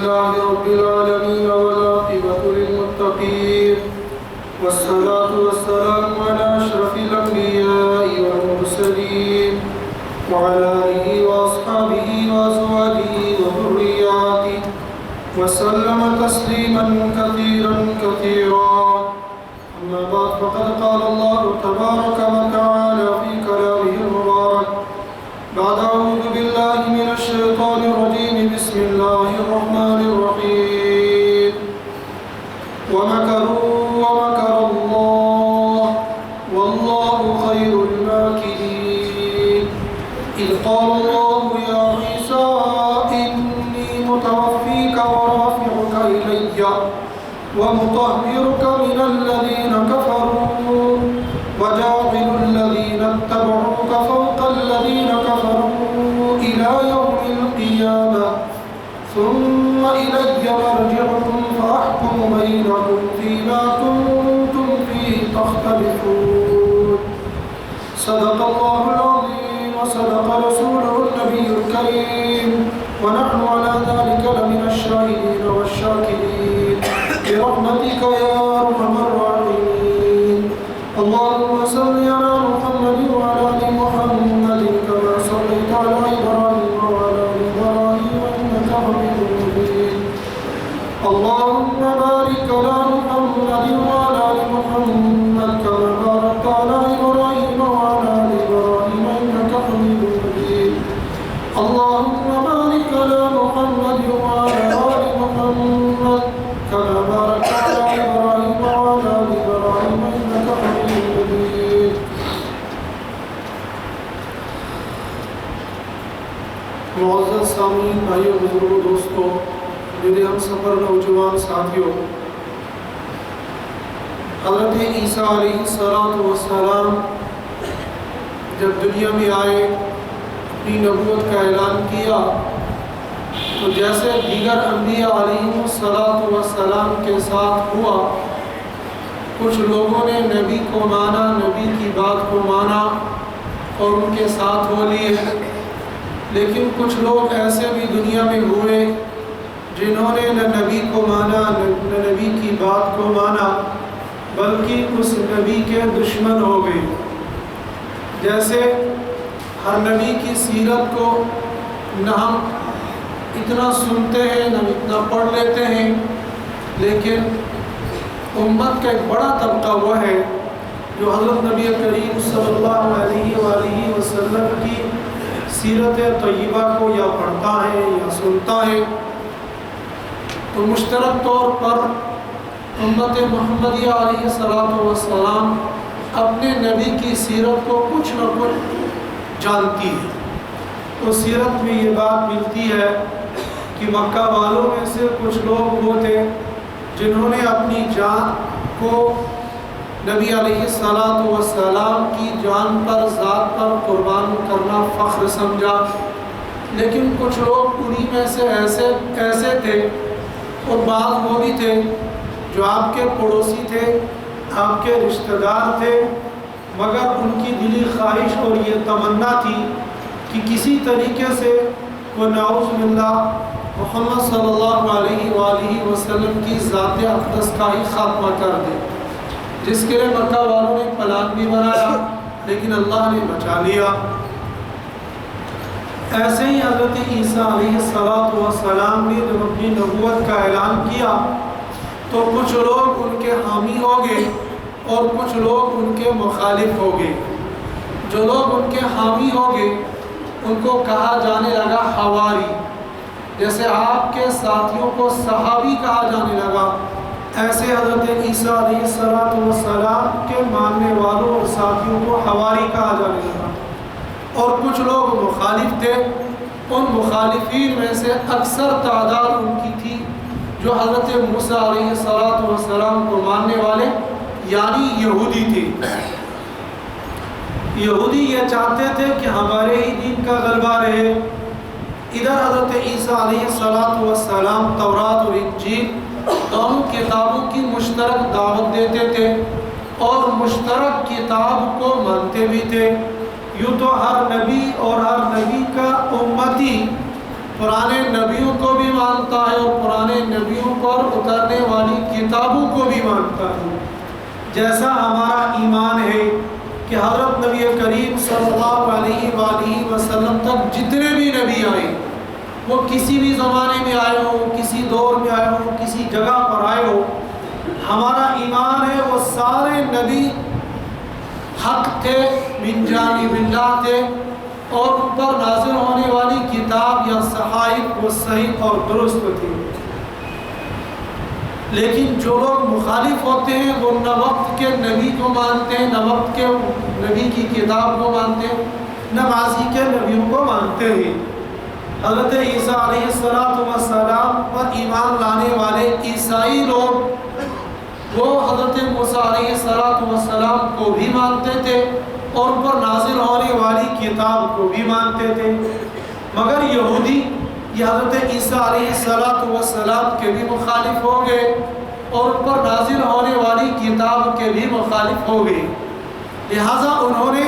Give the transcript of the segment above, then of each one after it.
لله رب العالمين والعاقبة للمتقين والصلاة والسلام على أشرف الأنبياء والمرسلين وعلى آله وأصحابه وأزواجه وذرياته وسلم تسليما كثيرا كثيرا. أما بعد فقد قال الله تبارك وتعالى في كلامه المبارك بعد أعوذ بالله من الشيطان الرجيم بسم الله الرحمن الرحيم ومكروا ومكر الله والله خير الماكرين إذ قال الله يا عيسى إني متوفيك ورافعك إلي ومطهرك من الذين كفروا وجاعل الذين اتبعوك فوق الذين كفروا إلى يوم القيامة ثم إلي مرجعكم فأحكم بينكم فيما كنتم فيه تختلفون. صدق الله العظيم وصدق رسوله النبي الكريم ونحن على ذلك لمن الشاهدين والشاكرين برحمتك يا أرحم الراحمين. اللهم صل على محمد وعلى آل محمد كما صليت على إبراهيم وعلى آل إبراهيم إنك حميد مجيد. اللهم بارك على محمد وعلى آل محمد كما باركت على إبراهيم وعلى آل إبراهيم إنك حميد مجيد. اللهم بارك على محمد وعلى آل محمد كما باركت على إبراهيم وعلى آل إبراهيم إنك حميد مجيد. معزز سامعین، بھائیو، بزرگوں، دوستوں، میرے ہم سفر نوجوان ساتھیوں، حضرت عیسیٰ علیہ السلام جب دنیا میں آئے، اپنی نبوت کا اعلان کیا، تو جیسے دیگر انبیاء علیہ السلام کے ساتھ ہوا، کچھ لوگوں نے نبی کو مانا، نبی کی بات کو مانا اور ان کے ساتھ ہو لیے، لیکن کچھ لوگ ایسے بھی دنیا میں ہوئے جنہوں نے نہ نبی کو مانا نہ نبی کی بات کو مانا، بلکہ اس نبی کے دشمن ہو گئے. جیسے ہر نبی کی سیرت کو نہ ہم اتنا سنتے ہیں نہ اتنا پڑھ لیتے ہیں، لیکن امت کا ایک بڑا طبقہ وہ ہے جو حضرت نبی کریم صلی اللہ علیہ وآلہ وسلم کی سیرت طیبہ کو یا پڑھتا ہے یا سنتا ہے. تو مشترک طور پر امت محمدیہ علیہ السلام اپنے نبی کی سیرت کو کچھ نہ کچھ جانتی ہے. تو سیرت میں یہ بات ملتی ہے کہ مکہ والوں میں سے کچھ لوگ وہ تھے جنہوں نے اپنی جان کو نبی علیہ السلام کی جان پر، ذات پر قربان کرنا فخر سمجھا. لیکن کچھ لوگ انہی میں سے ایسے تھے، اور بعض وہ بھی تھے جو آپ کے پڑوسی تھے، آپ کے رشتہ دار تھے، مگر ان کی دلی خواہش اور یہ تمنا تھی کہ کسی طریقے سے وہ نعوذ باللہ محمد صلی اللہ علیہ وآلہ وسلم کی ذات اقدس کا ہی خاتمہ کر دے، جس کے لیے مکہ والوں نے پلان بھی بنایا لیکن اللہ نے بچا لیا. ایسے ہی حضرت عیسیٰ علیہ السلام نے جب اپنی نبوت کا اعلان کیا تو کچھ لوگ ان کے حامی ہو گئے اور کچھ لوگ ان کے مخالف ہو گئے. جو لوگ ان کے حامی ہو گئے ان کو کہا جانے لگا حواری، جیسے آپ کے ساتھیوں کو صحابی کہا جانے لگا، ایسے حضرت عیسیٰ علیہ السلام کے ماننے والوں اور ساتھیوں کو حواری کہا جانے لگا. اور کچھ لوگ مخالف تھے، ان مخالفین میں سے اکثر تعداد ان کی تھی جو حضرت موسیٰ علیہ السلام کو ماننے والے یعنی یہودی تھے. یہودی یہ چاہتے تھے کہ ہمارے ہی دین کا غلبہ رہے. ادھر حضرت عیسیٰ علیہ السلام تورات اور انجیل دونوں کتابوں کی مشترک دعوت دیتے تھے اور مشترک کتاب کو مانتے بھی تھے. یوں تو ہر نبی اور ہر نبی کا امتی پرانے نبیوں کو بھی مانتا ہے اور پرانے نبیوں پر اترنے والی کتابوں کو بھی مانتا ہے۔ جیسا ہمارا ایمان ہے کہ حضرت نبی کریم صلی اللہ علیہ وآلہ وسلم تک جتنے بھی نبی آئے، وہ کسی بھی زمانے میں آئے ہو، کسی دور میں آئے ہو، کسی جگہ پر آئے ہو، ہمارا ایمان ہے وہ سارے نبی حق تھے، من جانب اللہ تھے، اور ان پر نازل ہونے والی کتاب یا صحائف وہ صحیح اور درست تھی۔ لیکن جو لوگ مخالف ہوتے ہیں وہ نہ وقت کے نبی کو مانتے ہیں، نہ وقت کے نبی کی کتاب کو مانتے ہیں، نہ ماضی کے نبیوں کو مانتے ہیں۔ حضرت عیسیٰ علیہ السلام پر ایمان لانے والے عیسائی لوگ وہ حضرت موسیٰ علیہ السلام کو بھی مانتے تھے اور ان پر نازل ہونے والی کتاب کو بھی مانتے تھے، مگر یہودی یہ حضرت عیسیٰ علیہ السلام کے بھی مخالف ہو گئے اور ان پر نازل ہونے والی کتاب کے بھی مخالف ہو گئے۔ لہٰذا انہوں نے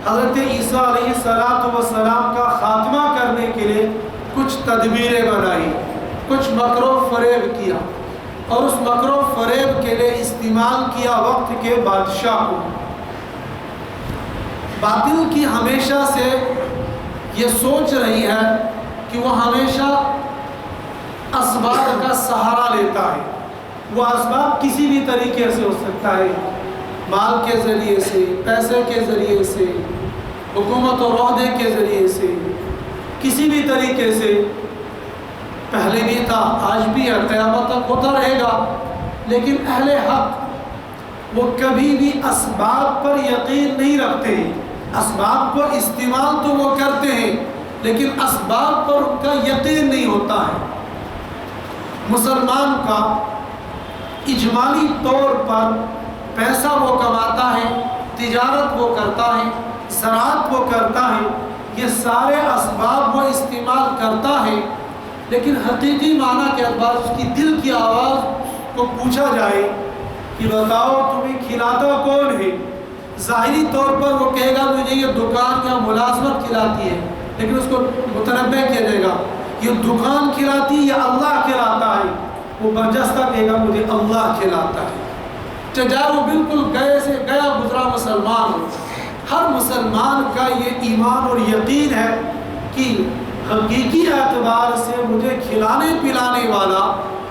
حضرت عیسیٰ علیہ السلام کا خاتمہ کرنے کے لیے کچھ تدبیریں بنائی، کچھ مکر و فریب کیا، اور اس مکر و فریب کے لیے استعمال کیا وقت کے بادشاہ کو۔ باطل کی ہمیشہ سے یہ سوچ رہی ہے کہ وہ ہمیشہ اسباب کا سہارا لیتا ہے۔ وہ اسباب کسی بھی طریقے سے ہو سکتا ہے، مال کے ذریعے سے، پیسے کے ذریعے سے، حکومت اور عہدے کے ذریعے سے، کسی بھی طریقے سے، پہلے بھی تھا، آج بھی ہے، قیامت تک ہوتا رہے گا۔ لیکن اہل حق وہ کبھی بھی اسباب پر یقین نہیں رکھتے ہیں۔ اسباب کو استعمال تو وہ کرتے ہیں لیکن اسباب پر ان کا یقین نہیں ہوتا ہے۔ مسلمان کا اجمالی طور پر پیسہ وہ کماتا ہے، تجارت وہ کرتا ہے، زراعت وہ کرتا ہے، یہ سارے اسباب وہ استعمال کرتا ہے، لیکن حقیقی معنی کے اعتبار اس کی دل کی آواز کو پوچھا جائے کہ بتاؤ تمہیں کھلاتا کون ہے، ظاہری طور پر وہ کہے گا مجھے یہ دکان یا ملازمت کھلاتی ہے، لیکن اس کو متنبع کیا جائے گا یہ دکان کھلاتی یا اللہ کھلاتا ہے، وہ برجستہ کہے گا مجھے اللہ کھلاتا ہے، چاہے وہ بالکل گئے سے گیا گزرا مسلمان ہو۔ ہر مسلمان کا یہ ایمان اور یقین ہے کہ حقیقی اعتبار سے مجھے کھلانے پلانے والا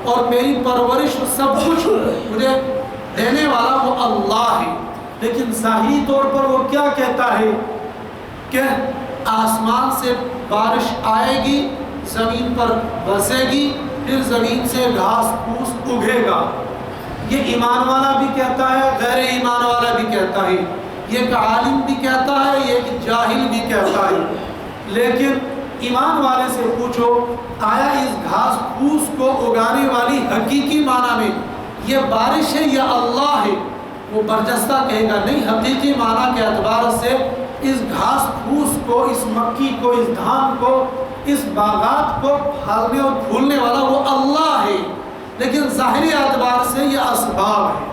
اور میری پرورش سب کچھ مجھے دینے والا وہ اللہ ہے۔ لیکن ظاہری طور پر وہ کیا کہتا ہے کہ آسمان سے بارش آئے گی، زمین پر برسے گی، پھر زمین سے گھاس پھوس اگے گا۔ یہ ایمان والا بھی کہتا ہے، غیر ایمان والا بھی کہتا ہے، یہ ایک عالم بھی کہتا ہے، یہ ایک جاہل بھی کہتا ہے۔ لیکن ایمان والے سے پوچھو آیا اس گھاس پھوس کو اگانے والی حقیقی معنی میں یہ بارش ہے یا اللہ ہے؟ وہ برجستہ کہے گا نہیں، حقیقی معنی کے اعتبار سے اس گھاس پھوس کو، اس مکی کو، اس دھان کو، اس باغات کو پھلنے اور پھولنے والا وہ اللہ ہے، لیکن ظاہری اعتبار سے یہ اسباب ہے۔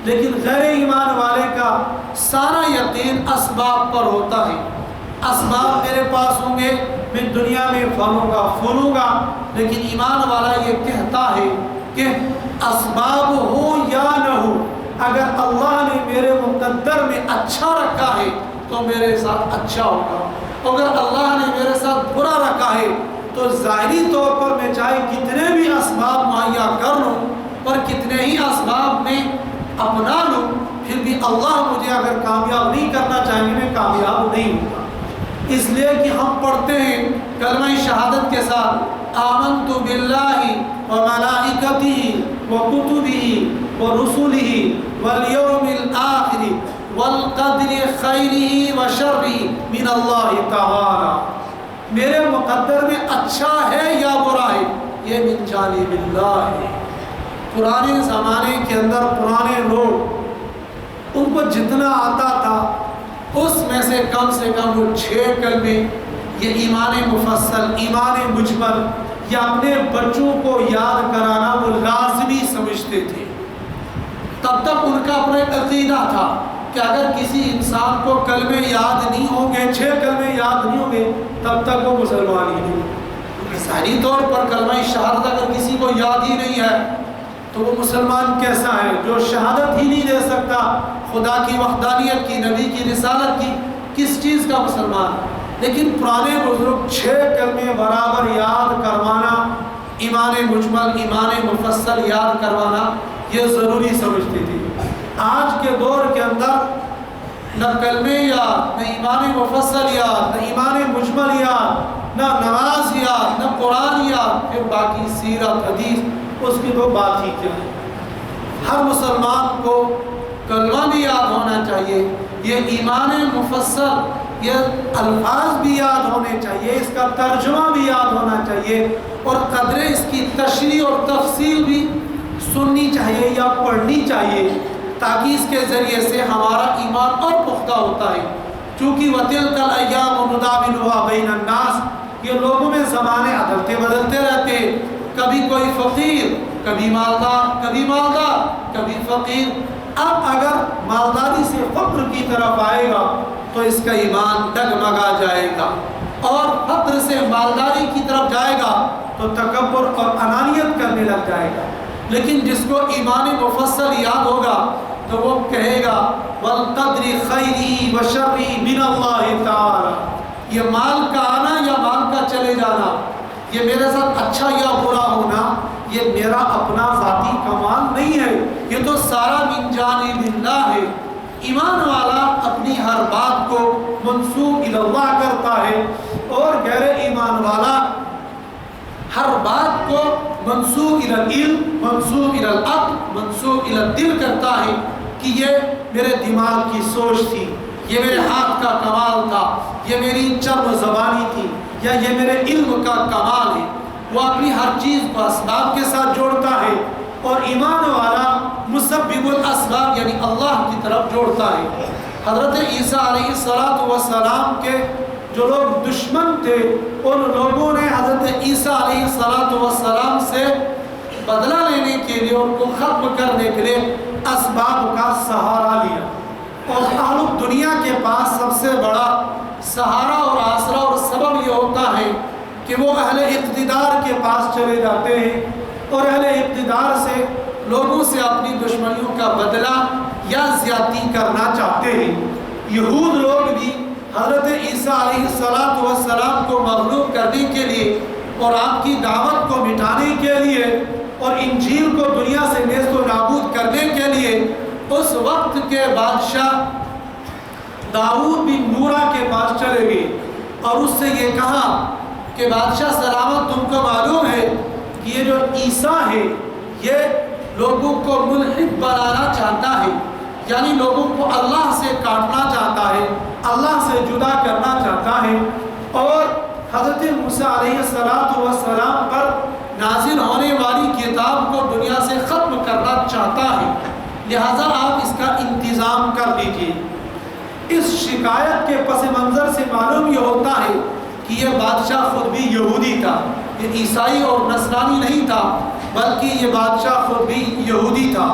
لیکن غیر ایمان والے کا سارا یقین اسباب پر ہوتا ہے۔ اسباب میرے پاس ہوں گے، میں دنیا میں پھلوں گا پھولوں گا، لیکن ایمان والا یہ کہتا ہے کہ اسباب ہو یا نہ ہو، اگر اللہ نے میرے مقدر میں اچھا رکھا ہے تو میرے ساتھ اچھا ہوگا، اگر اللہ نے میرے ساتھ برا رکھا ہے تو ظاہری طور پر میں چاہے کتنے بھی اسباب مہیا کر لوں اور کتنے ہی اسباب میں اپنا لوں، پھر بھی اللہ مجھے اگر کامیاب نہیں کرنا چاہیں گے میں کامیاب نہیں ہوں گا۔ اس لیے کہ ہم پڑھتے ہیں کلمہ شہادت کے ساتھ آمنت باللہ وملائکتہ وکتبہ ورسلہ والیوم الآخر والقدر خیرہ وشرہ من اللہ تعالی، میرے مقدر میں اچھا ہے یا برا ہے یہ من جانب اللہ ہے۔ پرانے زمانے کے اندر پرانے لوگ ان کو جتنا آتا تھا اس میں سے کم وہ 6 کلمے، یہ ایمان مفصل، ایمان مجمل، یا اپنے بچوں کو یاد کرانا وہ لازمی سمجھتے تھے۔ تب تک ان کا اپنا ایک عقیدہ تھا کہ اگر کسی انسان کو کلمے یاد نہیں ہوں گے، 6 کلمے یاد نہیں ہوں گے، تب تک وہ مسلمان ہی نہیں۔ ظاہری طور پر کلمہ شہادت اگر کسی کو یاد ہی نہیں ہے تو وہ مسلمان کیسا ہے جو شہادت ہی نہیں دے سکتا خدا کی وحدانیت کی، نبی کی رسالت کی، کس چیز کا مسلمان؟ لیکن پرانے بزرگ 6 کلمے برابر یاد کروانا، ایمان مجمل ایمان مفصل یاد کروانا یہ ضروری سمجھتی تھی۔ آج کے دور کے اندر نہ کلمے یاد، نہ ایمان مفصل یاد، نہ ایمان مجمل یاد، نہ نماز یاد، نہ قرآن یاد، پھر باقی سیرت حدیث اس کی تو بات ہی کیا ہے۔ ہر مسلمان کو کلمہ بھی یاد ہونا چاہیے، یہ ایمان مفصل، یہ الفاظ بھی یاد ہونے چاہیے، اس کا ترجمہ بھی یاد ہونا چاہیے، اور قدر اس کی تشریح اور تفصیل بھی سننی چاہیے یا پڑھنی چاہیے، تاکہ اس کے ذریعے سے ہمارا ایمان اور پختہ ہوتا ہے۔ چونکہ وَتِلْكَ الْأَيَّامُ نُدَاوِلُهَا بَيْنَ النَّاسِ، یہ لوگوں میں زمانے بدلتے رہتے، کبھی کوئی فقیر، کبھی مالدار، کبھی مالدار، کبھی فقیر۔ اب اگر مالداری سے فقر کی طرف آئے گا تو اس کا ایمان ڈگمگا جائے گا، اور فقر سے مالداری کی طرف جائے گا تو تکبر اور انانیت کرنے لگ جائے گا۔ لیکن جس کو ایمان مفصل یاد ہوگا تو وہ کہے گا وَالْقَدْرِ خَيْرِهِ وَشَرِّهِ مِنَ اللَّهِ تَعَالَى، یہ مال کا آنا یا مال کا چلے جانا، یہ میرے ساتھ اچھا یا برا ہونا، یہ میرا اپنا ذاتی کمال نہیں ہے، یہ تو سارا من جانب اللہ ہے۔ ایمان والا اپنی ہر بات کو منسوب الی اللہ کرتا ہے، اور غیر ایمان والا ہر بات کو منسوب الی العلم، منسوب الی العقل، منسوب الی الدل کرتا ہے کہ یہ میرے دماغ کی سوچ تھی، یہ میرے ہاتھ کا کمال تھا، یہ میری چرب زبانی تھی، یا یہ میرے علم کا کمال ہے۔ وہ اپنی ہر چیز کو اسباب کے ساتھ جوڑتا ہے، اور ایمان والا مسبب الاسباب یعنی اللہ کی طرف جوڑتا ہے۔ حضرت عیسیٰ علیہ السلام کے جو لوگ دشمن تھے، ان لوگوں نے حضرت عیسیٰ علیہ السلام سے بدلہ لینے کے لیے، ان کو ختم کرنے کے لیے اسباب کا سہارا لیا، اور اہل دنیا کے پاس سب سے بڑا سہارا اور آسرا اور سبب یہ ہوتا ہے کہ وہ اہل اقتدار کے پاس چلے جاتے ہیں، اور اہل اقتدار سے لوگوں سے اپنی دشمنیوں کا بدلہ یا زیادتی کرنا چاہتے ہیں۔ یہود لوگ بھی حضرت عیسیٰ علیہ السلام کو مغلوب کرنے کے لیے اور آپ کی دعوت کو مٹانے کے لیے اور انجیل کو دنیا سے نیست و نابود کرنے کے لیے اس وقت کے بادشاہ داؤد بن نورا کے پاس چلے گئے، اور اس سے یہ کہا کہ بادشاہ سلامت، تم کو معلوم ہے کہ یہ جو عیسیٰ ہے یہ لوگوں کو ملحد بنانا چاہتا ہے، یعنی لوگوں کو اللہ سے کاٹنا چاہتا ہے، اللہ سے جدا کرنا چاہتا ہے، اور حضرت موسیٰ علیہ السلام پر نازل ہونے والی کتاب کو دنیا سے ختم کرنا چاہتا ہے، لہٰذا آپ اس کا انتظام کر دیجئے۔ اس شکایت کے پس منظر سے معلوم یہ ہوتا ہے کہ یہ بادشاہ خود بھی یہودی تھا، یہ عیسائی اور نصرانی نہیں تھا، بلکہ یہ بادشاہ خود بھی یہودی تھا۔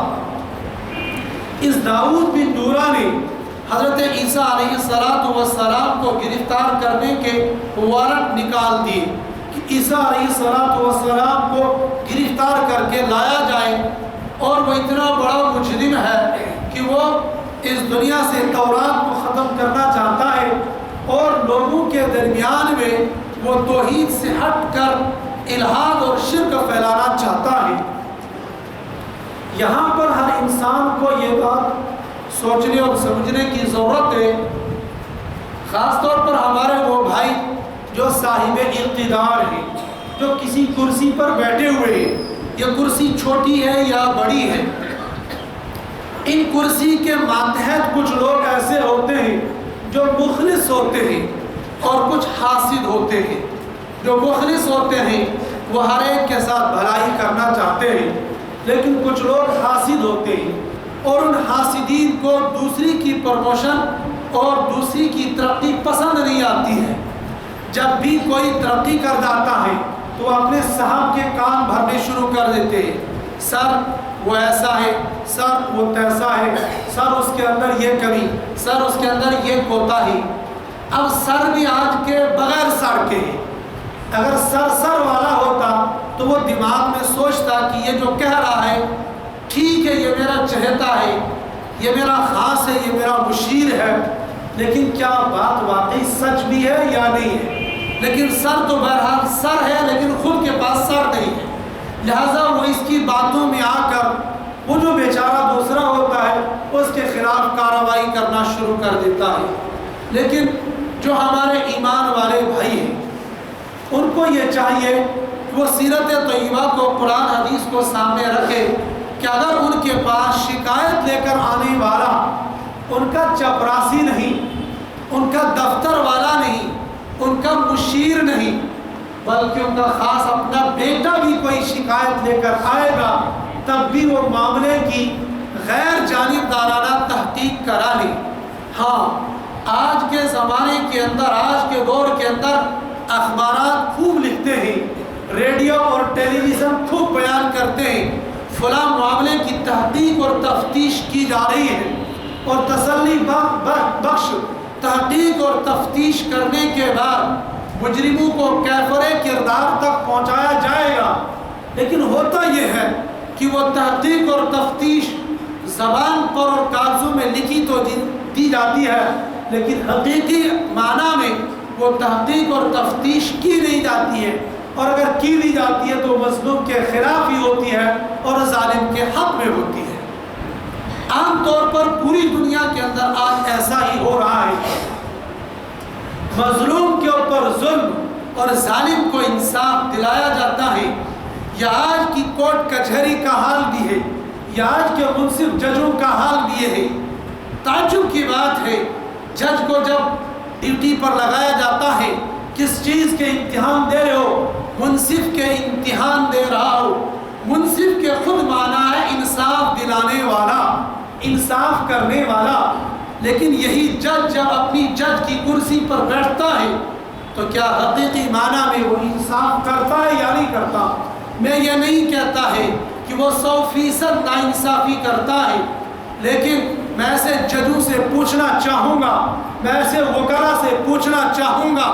اس داؤد بن نورا نے حضرت عیسیٰ علیہ السلام کو گرفتار کرنے کے وارنٹ نکال دیے کہ عیسیٰ علیہ السلام کو گرفتار کر کے لایا جائے، اور وہ اتنا بڑا مجرم ہے کہ وہ اس دنیا سے تورات کو ختم کرنا چاہتا ہے، اور لوگوں کے درمیان میں وہ توحید سے ہٹ کر الحاد اور شرک پھیلانا چاہتا ہے۔ یہاں پر ہر انسان کو یہ بات سوچنے اور سمجھنے کی ضرورت ہے، خاص طور پر ہمارے وہ بھائی جو صاحب اقتدار ہیں، جو کسی کرسی پر بیٹھے ہوئے ہیں، یہ کرسی چھوٹی ہے یا بڑی ہے، ان کرسی کے ماتحت کچھ لوگ ایسے ہوتے ہیں جو مخلص ہوتے ہیں، اور کچھ حاسد ہوتے ہیں۔ جو مخلص ہوتے ہیں وہ ہر ایک کے ساتھ بھلائی کرنا چاہتے ہیں، لیکن کچھ لوگ حاسد ہوتے ہیں، اور ان حاسدین کو دوسری کی پروموشن اور دوسری کی ترقی پسند نہیں آتی ہے۔ جب بھی کوئی ترقی کر جاتا ہے تو وہ اپنے صاحب کے کان بھرنے شروع کر دیتے ہیں، سر وہ ایسا ہے، سر وہ تیسا ہے، سر اس کے اندر یہ کمی، سر اس کے اندر یہ کوتاہی۔ اب سر بھی آج کے بغیر سر کے ہیں، اگر سر والا ہوتا تو وہ دماغ میں سوچتا کہ یہ جو کہہ رہا ہے ٹھیک ہے، یہ میرا چہتا ہے، یہ میرا خاص ہے، یہ میرا مشیر ہے، لیکن کیا بات واقعی سچ بھی ہے یا نہیں ہے؟ لیکن سر تو بہرحال سر ہے، لیکن خود کے پاس سر نہیں ہے، لہٰذا وہ اس کی باتوں میں آ کر وہ جو بیچارہ دوسرا ہوتا ہے اس کے خلاف کارروائی کرنا شروع کر دیتا ہے۔ لیکن جو ہمارے ایمان والے بھائی ہیں ان کو یہ چاہیے کہ وہ سیرت طیبہ کو، قرآن حدیث کو سامنے رکھے کہ اگر ان کے پاس شکایت لے کر آنے والا ان کا چپراسی نہیں، ان کا دفتر والا نہیں، ان کا مشیر نہیں، بلکہ ان کا خاص اپنا بیٹا بھی کوئی شکایت لے کر آئے گا، تب بھی وہ معاملے کی غیر جانبدارانہ تحقیق کرا لے۔ ہاں، آج کے زمانے کے اندر، آج کے دور کے اندر اخبارات خوب لکھتے ہیں، ریڈیو اور ٹیلی ویژن خوب بیان کرتے ہیں فلاں معاملے کی تحقیق اور تفتیش کی جا رہی ہے، اور تسلی بخش تحقیق اور تفتیش کرنے کے بعد مجرموں کو کیفر کردار تک پہنچایا جائے گا۔ لیکن ہوتا یہ ہے کہ وہ تحقیق اور تفتیش زبان پر اور کاغذوں میں لکھی تو دی جاتی ہے، لیکن حقیقی معنی میں وہ تحقیق اور تفتیش کی نہیں جاتی ہے، اور اگر کی دی جاتی ہے تو مظلوم کے خلاف ہی ہوتی ہے اور ظالم کے حق میں ہوتی ہے۔ عام طور پر پوری دنیا کے اندر آج ایسا ہی ہو رہا ہے، مظلوم کے اوپر ظلم اور ظالم کو انصاف دلایا جاتا ہے۔ یا آج کی کورٹ کچہری کا حال بھی ہے، یا آج کے منصف ججوں کا حال بھی یہ ہے۔ تعجب کی بات ہے، جج کو جب ڈیوٹی پر لگایا جاتا ہے، کس چیز کے امتحان دے رہے ہو؟ منصف کے امتحان دے رہا ہو۔ منصف کے خود معنی ہے انصاف دلانے والا، انصاف کرنے والا۔ لیکن یہی جج جب اپنی جج کی کرسی پر بیٹھتا ہے تو کیا حقیقی معنی میں وہ انصاف کرتا ہے یا نہیں کرتا؟ میں یہ نہیں کہتا ہے کہ وہ 100% ناانصافی کرتا ہے، لیکن میں ایسے ججوں سے پوچھنا چاہوں گا، میں ایسے وکلا سے پوچھنا چاہوں گا،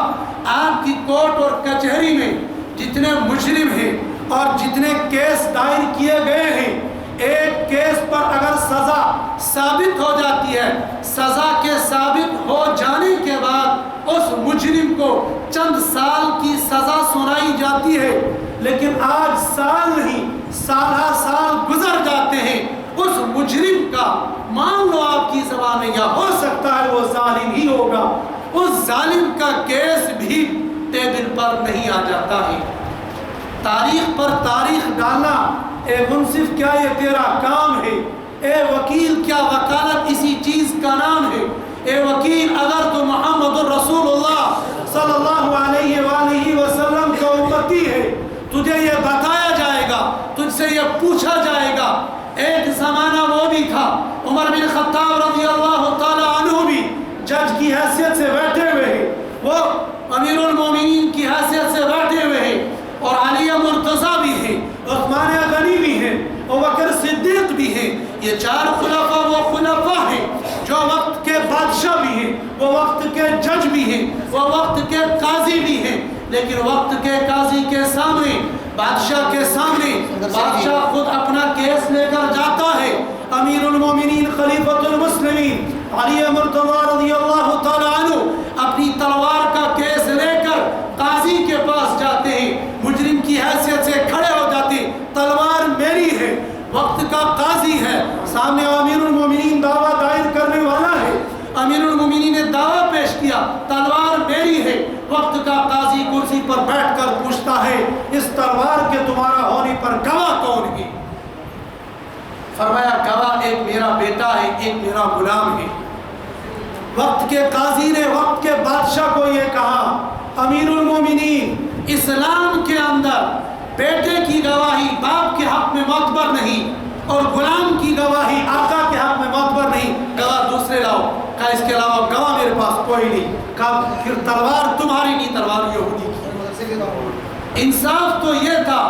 آپ کی کورٹ اور کچہری میں جتنے مجرم ہیں اور جتنے کیس دائر کیے گئے ہیں، ایک کیس پر اگر سزا ثابت ہو جاتی ہے، سزا کے ثابت ہو جانے کے بعد اس مجرم کو چند سال کی سزا سنائی جاتی ہے، لیکن آج سال نہیں سالہ سال گزر جاتے ہیں، اس مجرم کا مان لو آپ کی زبان میں یا ہو سکتا ہے وہ ظالم ہی ہوگا، اس ظالم کا کیس بھی ٹیبل پر نہیں آ جاتا ہے۔ تاریخ پر تاریخ ڈالنا، اے منصف کیا یہ تیرا کام ہے؟ اے وکیل کیا وکالت اسی چیز کا نام ہے؟ اے وکیل اگر تو محمد الرسول اللہ صلی اللہ علیہ وآلہ وسلم کا امتی ہے، تجھے یہ بتایا جائے گا، تجھ سے یہ پوچھا جائے گا۔ ایک زمانہ وہ بھی تھا، عمر بن خطاب رضی اللہ تعالی عنہ بھی جج کی حیثیت سے بیٹھے ہوئے ہیں، وہ امیر المومنین کی حیثیت سے بیٹھے ہوئے ہیں، اور علی مرتضیٰ بھی ہیں، عثمان غنی بھی ہیں، اور بکر صدیق بھی ہیں۔ یہ چار خلفاء وہ خلفاء ہیں جو وقت کے بادشاہ بھی ہیں، وہ وقت کے جج بھی ہیں، وہ وقت کے قاضی بھی ہیں، لیکن وقت کے قاضی کے سامنے، بادشاہ کے سامنے، بادشاہ خود اپنا کیس لے کر جاتا ہے۔ امیر المومنین خلیفۃ المسلمین علی مرتضیٰ رضی اللہ تعالی عنہ اپنی تلوار کا کیس لے کر قاضی کے پاس جاتے ہیں، مجرم کی حیثیت سے کھڑے ہو جاتے ہیں، تلوار میری ہے، وقت کا قاضی ہے، سامنے امیر المومنین دعویٰ دائر کرنے والا ہے، امیر المومنین نے دعویٰ پیش کیا، تلوار میری ہے، وقت کا قاضی کرسی پر بیٹھ کر پوچھتا ہے اس تلوار کے تمہارا ہونے پر گواہ کون ہے؟ فرمایا گواہ ایک میرا بیٹا ہے، ایک میرا غلام ہے۔ وقت کے قاضی نے وقت کے بادشاہ کو یہ کہا، امیر المومنین اسلام کے اندر بیٹے کی گواہی باپ کے حق میں معتبر نہیں، اور غلام کی گواہی آقا کے حق میں معتبر نہیں، گواہ دوسرے لاؤ۔ کہا اس کے علاوہ گواہ میرے پاس کوئی نہیں۔ کہا پھر تلوار تمہاری نہیں، تلوار یہودی کی۔ انصاف تو یہ تھا،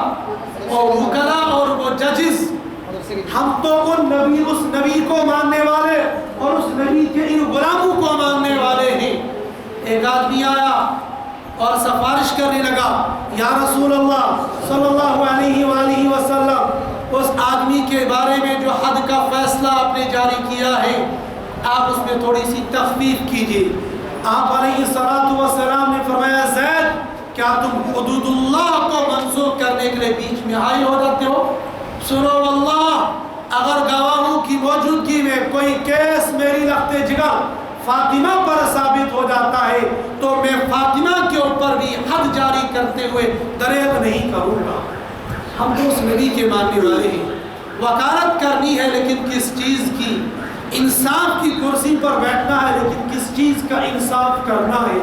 اور وکلا اور وہ ججز، ہم تو اس نبی کو ماننے والے اور اس نبی کے ان غلاموں کو ماننے والے ہیں۔ ایک آدمی آیا اور سفارش کرنے لگا، یا رسول اللہ صلی اللہ علیہ وآلہ وسلم، اس آدمی کے بارے میں جو حد کا فیصلہ آپ نے جاری کیا ہے، آپ اس میں تھوڑی سی تخفیف کیجئے۔ آپ علیہ السلام نے فرمایا، زید کیا تم حدود اللہ کو منسوخ کرنے کے لیے بیچ میں حائل ہو جاتے ہو؟ سنو واللہ، اگر گواہوں کی موجودگی میں کوئی کیس میری لخت جگر فاطمہ پر ثابت ہو جاتا ہے تو میں فاطمہ کے اوپر بھی حد جاری کرتے ہوئے دریغ نہیں کروں گا۔ ہم تو اس نبی کے ماننے والے ہیں، وکالت کرنی ہے لیکن کس چیز کی؟ انصاف کی کرسی پر بیٹھنا ہے لیکن کس چیز کا انصاف کرنا ہے؟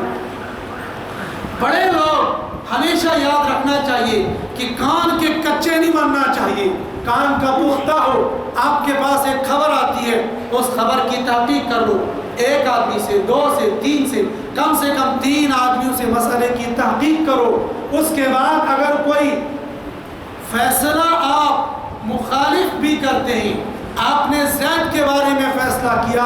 بڑے لوگ ہمیشہ یاد رکھنا چاہیے کہ کان کے کچے نہیں بننا چاہیے، کان کا پختہ ہو۔ آپ کے پاس ایک خبر آتی ہے، اس خبر کی تحقیق کر لو، ایک آدمی سے، دو سے، تین سے کم 3 آدمیوں سے مسئلے کی تحقیق کرو۔ اس کے بعد اگر کوئی فیصلہ آپ مخالف بھی کرتے ہیں، آپ نے زید کے بارے میں فیصلہ کیا،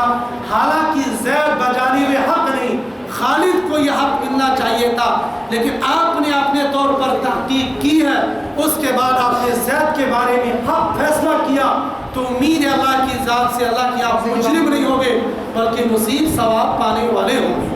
حالانکہ زید بجانب حق نہیں، خالد کو یہ حق ملنا چاہیے تھا، لیکن آپ نے اپنے طور پر تحقیق کی ہے، اس کے بعد آپ نے زید کے بارے میں حق فیصلہ کیا، تو امید ہے اللہ کی ذات سے اللہ کی آپ مجرم نہیں ہوگے بلکہ نصیب ثواب پانے والے ہوں گے۔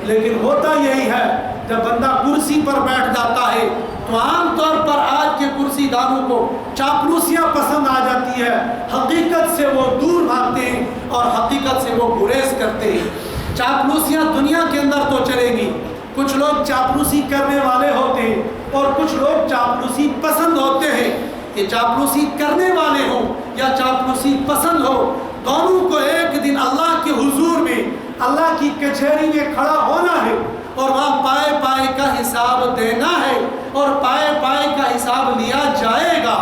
لیکن ہوتا یہی ہے، جب بندہ کرسی پر بیٹھ جاتا ہے تو عام طور پر آج کے کرسی داروں کو چاپلوسیاں پسند آ جاتی ہے، حقیقت سے وہ دور بھاگتے ہیں اور حقیقت سے وہ گریز کرتے ہیں۔ چاپلوسیاں دنیا کے اندر تو چلے گی، کچھ لوگ چاپلوسی کرنے والے ہوتے ہیں اور کچھ لوگ چاپلوسی پسند ہوتے ہیں۔ یہ چاپلوسی کرنے والے ہوں یا چاپلوسی پسند ہو، دونوں کو ایک دن اللہ کے حضور میں، اللہ کی کچہری میں کھڑا ہونا ہے اور وہاں پائے پائے کا حساب دینا ہے اور پائے پائے کا حساب لیا جائے گا۔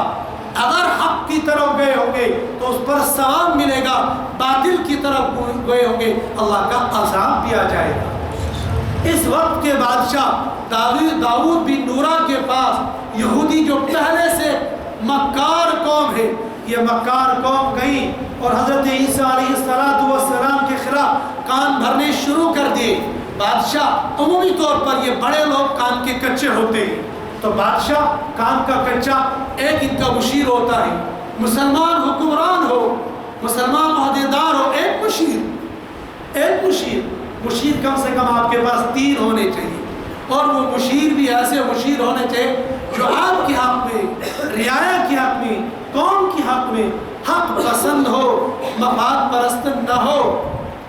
اگر حق کی طرف گئے ہوں گے تو اس پر ثواب ملے گا، باطل کی طرف گئے ہوں گے اللہ کا عذاب دیا جائے گا۔ اس وقت کے بادشاہ داؤد بن نورا کے پاس یہودی جو پہلے سے مکار قوم ہے، یہ مکار قوم گئی اور حضرت عیسیٰ علیہ السلام کے خلاف کان بھرنے شروع کر دیے۔ بادشاہ عمومی طور پر یہ بڑے لوگ کان کے کچے ہوتے ہیں، تو بادشاہ کان کا کچا ایک ان کا مشیر ہوتا ہے، مسلمان حکمران ہو، مسلمان عہدیدار ہو، ایک مشیر کم سے کم آپ کے پاس 3 ہونے چاہیے، اور وہ مشیر بھی ایسے مشیر ہونے چاہیے جو آپ کے حق میں، رعایا کے حق میں، قوم کے حق میں حق پسند ہو، مفاد پرست نہ ہو۔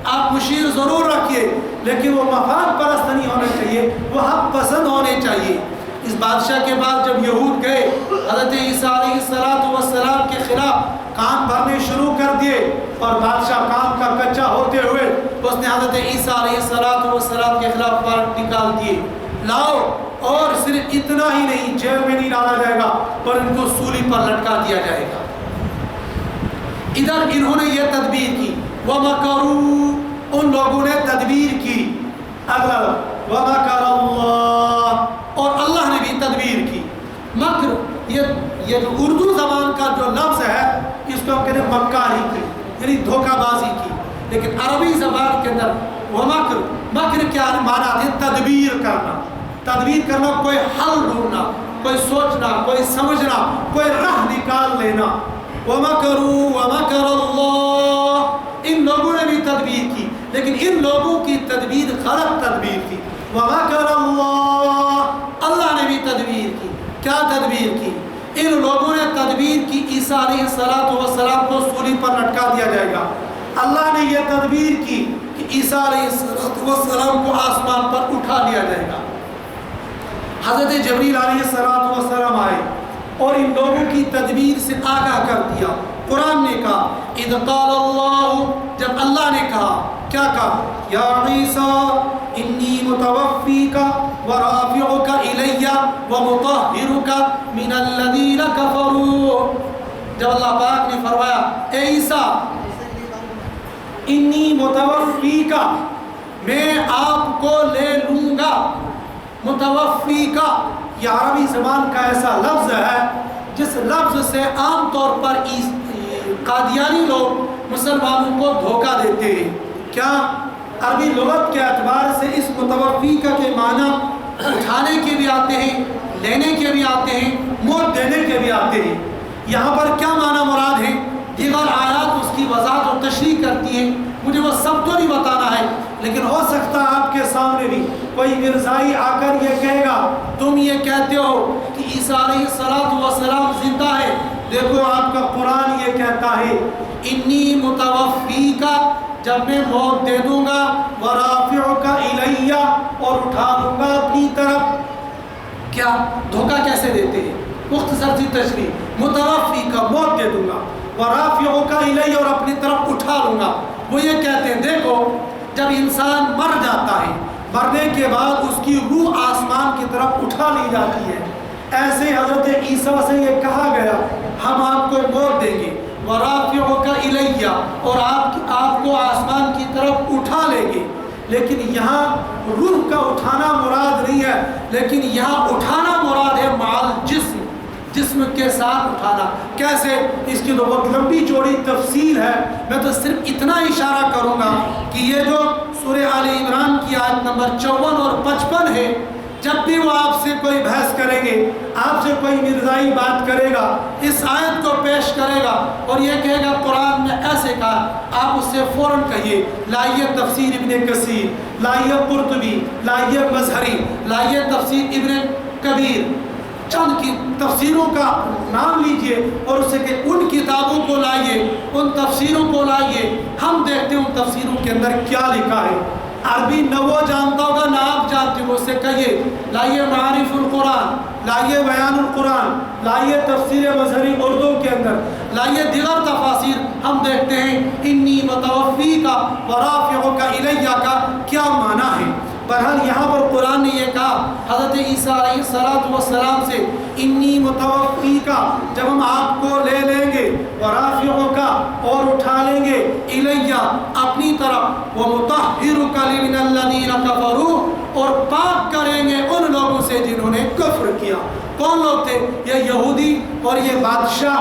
آپ مشیر ضرور رکھیے لیکن وہ مفاد پرست نہیں ہونے چاہیے، وہ حق پسند ہونے چاہیے۔ اس بادشاہ کے بعد جب یہود گئے حضرت عیسیٰ علیہ السلام کے خلاف کان بھرنے شروع کر دیے، اور بادشاہ کان کا کچا ہوتے ہوئے اس نے حضرت عیسیٰ علیہ السلام کے خلاف وارنٹ نکال دیے، لاؤ، اور صرف اتنا ہی نہیں، جیل میں نہیں ڈالا جائے گا پر ان کو سولی پر لٹکا دیا جائے گا۔ ادھر انہوں نے یہ تدبیر کی، وَمَكَرُوا، ان لوگوں نے تدبیر کی، اگلا وَمَكَرَ اللَّهُ، اور اللہ نے بھی تدبیر کی۔ مکر یہ جو اردو زبان کا جو لفظ ہے اس کو ہم کہتے ہیں مکاری کی، یعنی دھوکہ بازی کی، لیکن عربی زبان کے اندر وہ مکر کیا معنی ہے؟ تدبیر کرنا، کوئی حل ڈھونڈنا، کوئی سوچنا، کوئی سمجھنا، کوئی راہ نکال لینا۔ وَمَكَرُوا وَمَكَرَ اللَّهُ، ان لوگوں نے بھی تدبیر کی لیکن ان لوگوں کی تدبیر غلط تدبیر کی۔ وَمَكَرَ اللَّهُ، اللہ نے بھی تدبیر کی۔ کیا تدبیر کی؟ ان لوگوں نے تدبیر کی عیسیٰ علیہ السلام کو سولی پر لٹکا دیا جائے گا۔ اللہ نے یہ تدبیر کی کہ عیسیٰ علیہ السلام کو آسمان پر اٹھا لیا جائے گا۔ حضرت جبریل علیہ السلام آئے اور ان لوگوں کی تدبیر سے آگاہ کر دیا۔ قرآن نے کہا اذ قال اللہ، جب اللہ نے کہا، کیا کہا؟ یا عیسیٰ انی متوفیک ورافعک الی ومطہرک من الذین کفروا، جب اللہ پاک نے فرمایا اے عیسیٰ انی متوفیک، میں آپ کو لے لوں گا۔ متوفیک یہ عربی زبان کا ایسا لفظ ہے جس لفظ سے عام طور پر قادیانی لوگ مسلمانوں کو دھوکہ دیتے ہیں۔ کیا عربی لغت کے اعتبار سے اس متوفیکہ کے معنی اٹھانے کے بھی آتے ہیں، لینے کے بھی آتے ہیں، موت دینے کے بھی آتے ہیں۔ یہاں پر کیا معنی مراد ہے؟ دیگر آیات اس کی وضاحت اور تشریح کرتی ہیں، مجھے وہ سب تو نہیں بتانا ہے، لیکن ہو سکتا ہے آپ کے سامنے بھی کوئی مرزائی آ کر یہ کہے گا تم یہ کہتے ہو کہ عیسیٰ علیہ السلام زندہ ہے، دیکھو آپ کا قرآن یہ کہتا ہے انی متوفیک، جب میں موت دے دوں گا، ورافعک الی، اور اٹھا لوں گا اپنی طرف۔ کیا دھوکہ کیسے دیتے ہیں؟ مختصر سی تشریح، متوفیک موت دے دوں گا، ورافعک الی، اور اپنی طرف اٹھا لوں گا۔ وہ یہ کہتے ہیں دیکھو جب انسان مر جاتا ہے، مرنے کے بعد اس کی روح آسمان کی طرف اٹھا لی جاتی ہے، ایسے حضرت عیسیٰ سے یہ کہا گیا ہم آپ کو موت دیں گے، ورافعک الی، اور آپ کو آسمان کی طرف اٹھا لیں گے۔ لیکن یہاں روح کا اٹھانا مراد نہیں ہے، لیکن یہاں اٹھانا مراد ہے مال جسم کے ساتھ اٹھانا۔ کیسے؟ اس کی تو بہت لمبی چوڑی تفصیل ہے، میں تو صرف اتنا اشارہ کروں گا کہ یہ جو سورہ آل عمران کی آیت نمبر 54 اور 55 ہے، جب بھی وہ آپ سے کوئی بحث کریں گے، آپ سے کوئی مرزائی بات کرے گا، اس آیت کو پیش کرے گا اور یہ کہے گا قرآن نے ایسے کہا، آپ اس سے فوراً کہیے لائیے تفسیر ابن کثیر، لائیے قرطبی، لائیے مظہری، لائیے تفسیر ابن کبیر، چند کی تفسیروں کا نام لیجئے اور اسے کہ ان کتابوں کو لائیے، ان تفسیروں کو لائیے، ہم دیکھتے ہیں ان تفسیروں کے اندر کیا لکھا ہے۔ عربی نہ وہ جانتا ہوگا نہ آپ جانتے ہو، اس سے کہیے لائیے معارف القرآن، لائیے بیان القرآن، لائیے تفسیر مظہری اردو کے اندر، لائیے دیگر تفاسیر، ہم دیکھتے ہیں انی متوفیک ورافعک الی کا کیا معنی ہے۔ بہرحال یہاں پر قرآن نے یہ کہا حضرت عیسیٰ علیہ السلام سے انی متوفیک، جب ہم آپ کو لے لیں گے، ورافعک، اور اٹھا لیں گے، الی، اپنی طرف، ومطہرک من الذین کفروا، اور پاک کریں گے ان لوگوں سے جنہوں نے کفر کیا۔ کون لوگ تھے؟ یہ یہودی اور یہ بادشاہ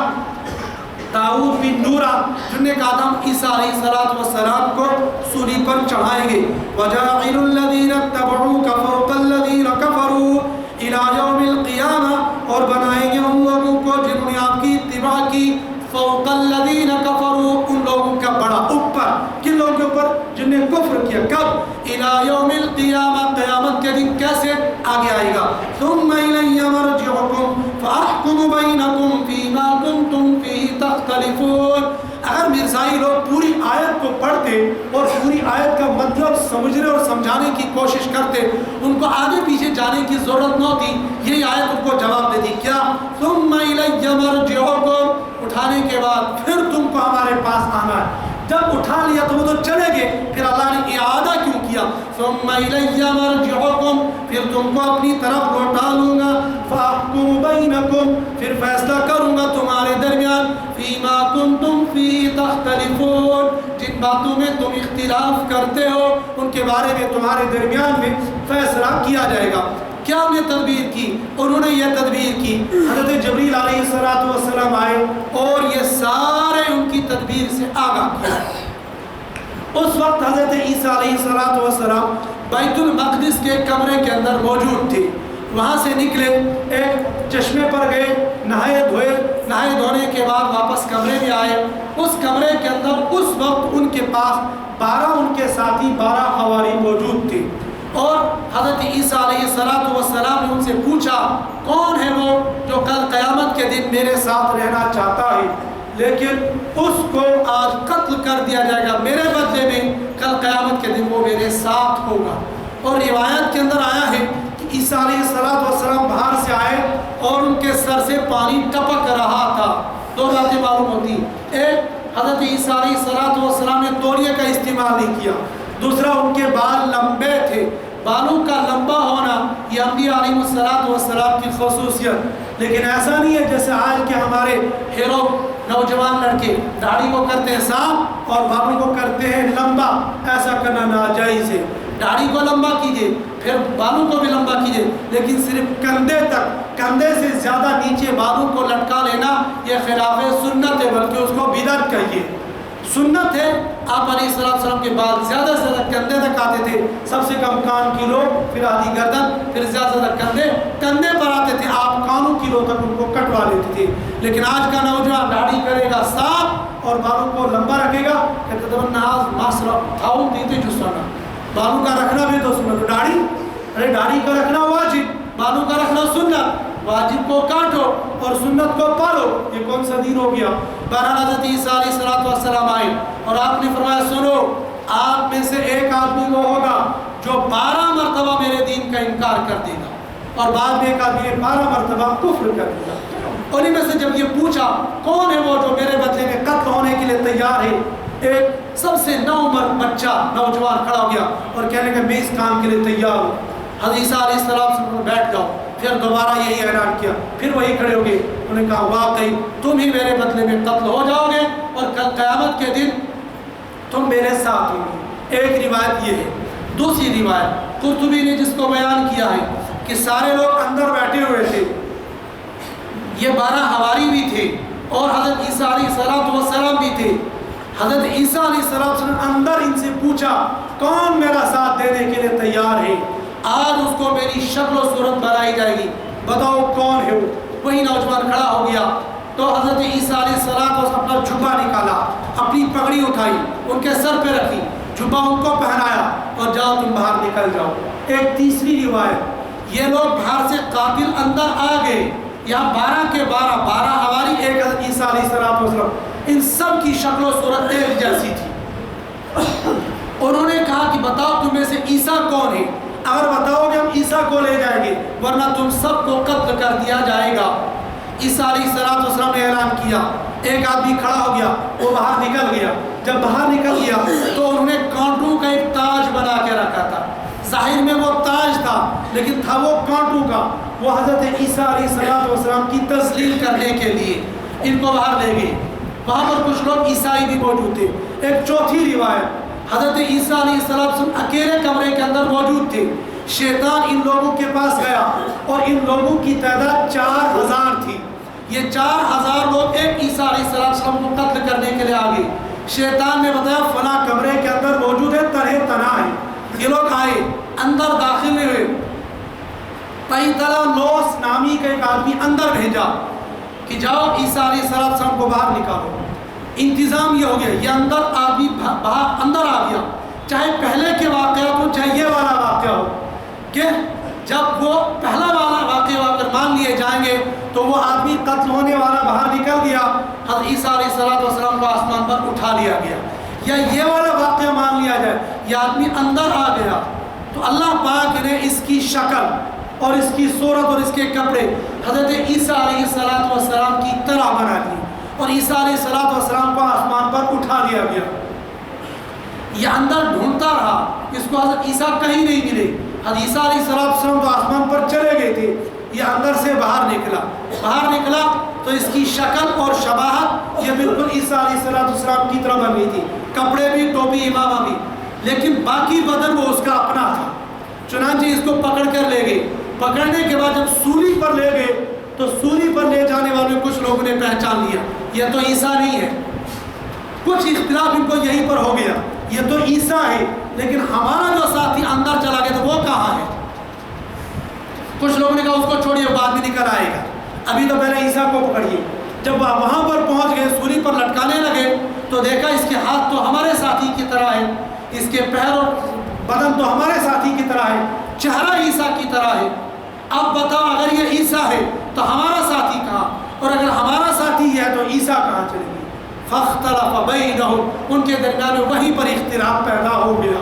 داؤد بن نورا، جن نے کہا تھا ہم عیسیٰ علیہ السلام کو سولی پر چڑھائیں گے۔ وَجَاعِلُ الَّذِينَ اتَّبَعُوكَ فَوْقَ الَّذِينَ كَفَرُوا إِلَى يَوْمِ الْقِيَامَةِ، اور بنائیں گے ان لوگوں کو جنہوں نے آپ کی اتباع کی، فوق الذین کفروا، ان لوگوں کا بڑا اوپر، کن لوگوں کے اوپر؟ جن نے کفر کیا۔ کب؟ الی یوم القیامہ، قیامت کے دن۔ کیسے؟ آگے آئے گا ثم الی مرجعکم فاحکم بینکم فیما کنتم فیہ تختلفون۔ اگر مرزائی لوگ پوری آیت کو پڑھتے اور پوری آیت کا مطلب سمجھنے اور سمجھانے کی کوشش کرتے، ان کو آگے پیچھے جانے کی ضرورت نہ ہوتی، یہی آیت ان کو جواب دیتی۔ کیا؟ ثم الی مرجعکم، اٹھانے کے بعد پھر تم کو ہمارے پاس آنا ہے۔ جب اٹھا لیا تو وہ تو چلے گئے، پھر اللہ نے اعادہ کیوں کیا؟ ثم الی مرجعکم، پھر تم کو اپنی طرف لوٹا لوں گا، فاحکم بینکم، پھر فیصلہ کروں گا تمہارے درمیان، فیما کنتم فیہ تختلفون، جن باتوں میں تم اختلاف کرتے ہو ان کے بارے میں تمہارے درمیان میں فیصلہ کیا جائے گا۔ کیا انہوں نے تدبیر کی؟ انہوں نے یہ تدبیر کی، حضرت جبریل علیہ السلام آئے اور یہ سارے ان کی تدبیر سے آگاہ کیا۔ اس وقت حضرت عیسیٰ علیہ السلام بیت المقدس کے کمرے کے اندر موجود تھے، وہاں سے نکلے، ایک چشمے پر گئے، نہائے دھونے کے بعد واپس کمرے میں آئے۔ اس کمرے کے اندر اس وقت ان کے پاس 12 ان کے ساتھی 12 حواری موجود تھے، اور حضرت عیسیٰ علیہ السلام نے ان سے پوچھا کون ہے وہ جو کل قیامت کے دن میرے ساتھ رہنا چاہتا ہے، لیکن اس کو آج قتل کر دیا جائے گا، میرے بدلے میں کل قیامت کے دن وہ میرے ساتھ ہوگا۔ اور روایت کے اندر آیا ہے کہ عیسیٰ علیہ السلام باہر سے آئے اور ان کے سر سے پانی ٹپک رہا تھا۔ دو باتیں معلوم ہوتی، ایک حضرت عیسیٰ علیہ السلام نے تولیے کا استعمال نہیں کیا، دوسرا ان کے بال لمبے تھے۔ بالوں کا لمبا ہونا یہ انبیاء علیہ السلام کی خصوصیت، لیکن ایسا نہیں ہے جیسے آج کے ہمارے ہیرو نوجوان لڑکے داڑھی کو کرتے ہیں صاف اور بالوں کو کرتے ہیں لمبا، ایسا کرنا ناجائز ہے۔ داڑھی کو لمبا کیجئے، پھر بالوں کو بھی لمبا کیجئے، لیکن صرف کندھے تک، کندھے سے زیادہ نیچے بالوں کو لٹکا لینا یہ خلاف سنت ہے، بلکہ اس کو بدعت کہیے۔ سنت ہے آپ علیہ السلام کے بال زیادہ سے زیادہ کندھے تک آتے تھے، سب سے کم کان کی لو، پھر آدھی گردن، پھر زیادہ سے زیادہ کندھے پر آتے تھے، آپ کانوں کی لو تک ان کو کٹوا لیتے تھے۔ لیکن آج کا نوجوان داڑھی کرے گا صاف اور بالوں کو لمبا رکھے گا، کہتے تمنا ماسرا تھاؤ دیتے جو سنا بالوں کا رکھنا بھی تو سنت، داڑھی ارے داڑھی کا رکھنا واجب، بالوں کا رکھنا سنت، واجب کو کاٹو اور سنت کو پالو، یہ کون سا دین ہو گیا؟ بہرحال حضرت عیسیٰ علیہ السلام آئے اور آپ نے فرمایا سنو، آپ میں سے ایک آدمی وہ ہوگا جو 12 مرتبہ میرے دین کا انکار کر دے گا، اور بعد میں ایک آدمی نے 12 مرتبہ کفر کر دیا۔ انہیں میں سے جب یہ پوچھا کون ہے وہ جو میرے بدلے میں قتل ہونے کے لیے تیار ہے، ایک سب سے نوعمر بچہ نوجوان کھڑا ہو گیا اور کہنے کہ میں اس کام کے لیے تیار ہوں۔ حضرت عیسیٰ علیہ السلام سے بیٹھ جاؤ، پھر دوبارہ یہی اعلان کیا، پھر وہی کھڑے ہو گئے، انہوں نے کہا واقعی تم ہی میرے بدلے میں قتل ہو جاؤ گے اور کل قیامت کے دن تم میرے ساتھ ہوں گے۔ ایک روایت یہ ہے۔ دوسری روایت قرطبی نے جس کو بیان کیا ہے کہ سارے لوگ اندر بیٹھے ہوئے تھے، یہ 12 حواری بھی تھے اور حضرت عیسیٰ علیہ السلام بھی تھے۔ حضرت عیسیٰ علیہ السلام نے اندر ان سے پوچھا کون میرا ساتھ دینے کے لیے تیار ہے، آج اس کو میری شکل و صورت بنائی جائے گی، بتاؤ کون ہے وہ؟ وہی نوجوان کھڑا ہو گیا تو حضرت عیسیٰ علیہ السلام اپنا جھبا نکالا، اپنی پگڑی اٹھائی، ان کے سر پہ رکھی، جھبا ان کو پہنایا اور جاؤ تم باہر نکل جاؤ۔ ایک تیسری روایت، یہ لوگ باہر سے قاتل اندر آ گئے، یہاں 12 کے 12 حواری، ایک حضرت عیسیٰ علیہ السلام، ان سب کی شکل و صورت ایک جیسی تھی۔ انہوں نے کہا کہ بتاؤ تم میں سے عیسیٰ کون ہے؟ اگر بتاؤ گے ہم عیسیٰ کو لے جائیں گے، ورنہ تم سب کو قتل کر دیا جائے گا۔ عیسیٰ علیہ السلام نے اعلان کیا، ایک آدمی کھڑا ہو گیا، وہ باہر نکل گیا۔ جب باہر نکل گیا تو انہوں نے کانٹوں کا ایک تاج بنا کے رکھا تھا، ظاہر میں وہ تاج تھا لیکن تھا وہ کانٹوں کا۔ وہ حضرت عیسیٰ علیہ السلام کی تذلیل کرنے کے لیے ان کو باہر لے گئے۔ وہاں پر کچھ لوگ عیسائی بھی موجود تھے۔ ایک چوتھی روایت، حضرت عیسیٰ علیہ السلام اکیلے کمرے کے اندر موجود تھے، شیطان ان لوگوں کے پاس گیا اور ان لوگوں کی تعداد 4000 تھی۔ یہ 4000 لوگ ایک عیسیٰ علیہ السلام کو قتل کرنے کے لیے آگے۔ شیطان نے بتایا فلاں کمرے کے اندر موجود ہے، تنہ تنہا ہے۔ یہ لوگ آئے، اندر داخل ہوئے، پیتلانوس نامی کا ایک آدمی اندر بھیجا کہ جاؤ عیسیٰ علیہ السلام کو باہر نکالو۔ انتظام یہ ہو گیا، یہ اندر آدمی باہر اندر آ گیا، چاہے پہلے کے واقعات ہو چاہے یہ والا واقعہ ہو، کہ جب وہ پہلا والا واقعہ اگر مان لیے جائیں گے تو وہ آدمی قتل ہونے والا باہر نکل گیا، حضرت عیسیٰ علیہ السلام کو آسمان پر اٹھا لیا گیا، یا یہ والا واقعہ مان لیا جائے یہ آدمی اندر آ گیا، تو اللہ پاک نے اس کی شکل اور اس کی صورت اور اس کے کپڑے حضرت عیسیٰ علیہ السلام کی طرح بنا لیے اور عیسیٰ علیہ السلام کو آسمان پر اٹھا لیا گیا۔ یہ اندر ڈھونڈتا رہا، اس کو حضرت عیسیٰ کہیں نہیں ملے۔ حضرت عیسیٰ علیہ السلام تو آسمان پر چلے گئے تھے، یہ اندر سے باہر نکلا تو اس کی شکل اور شباہت یہ بالکل عیسیٰ علیہ السلام کی طرح بن گئی تھی، کپڑے بھی، ٹوپی، امامہ بھی، لیکن باقی بدن وہ اس کا اپنا تھا۔ چنانچہ اس کو پکڑ کر لے گئے، پکڑنے کے بعد جب سولی پر لے گئے تو سولی پر لے جانے والے کچھ لوگوں نے پہچان لیا یہ تو عیسیٰ نہیں ہے، کچھ اختلاف ان کو یہیں پر ہو گیا، یہ تو عیسیٰ ہے لیکن ہمارا جو ساتھی اندر چلا گیا تو وہ کہاں ہے؟ کچھ لوگوں نے کہا اس کو چھوڑیے بعد میں نکل آئے گا، ابھی تو پہلے عیسیٰ کو پکڑیے۔ جب وہاں پر پہنچ گئے، سولی پر لٹکانے لگے تو دیکھا اس کے ہاتھ تو ہمارے ساتھی کی طرح ہے، اس کے پیر اور بدن تو ہمارے ساتھی کی طرح ہے، چہرہ عیسیٰ کی طرح ہے۔ اب بتاؤ اگر یہ عیسیٰ ہے تو ہمارا ساتھی کہاں، اور اگر ہمارا ساتھی ہے تو عیسیٰ کہاں چلے گئے؟ فاختلف بینہم، ان کے درمیان وہیں پر اختلاف پیدا ہو گیا،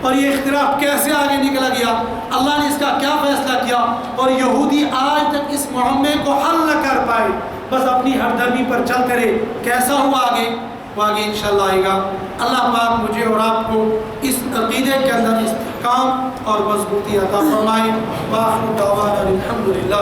اور یہ اختلاف کیسے آگے نکلا گیا، اللہ نے اس کا کیا فیصلہ کیا، اور یہودی آج تک اس معاملے کو حل نہ کر پائے، بس اپنی ہردرمی پر چلتے رہے۔ کیسا ہوا آگے؟ وہ آگے انشاءاللہ آئے گا۔ اللہ پاک مجھے اور آپ کو اس عقیدے کے اندر استحکام اور مضبوطی عطا فرمائے۔ وآخر دعوانا الحمدللہ۔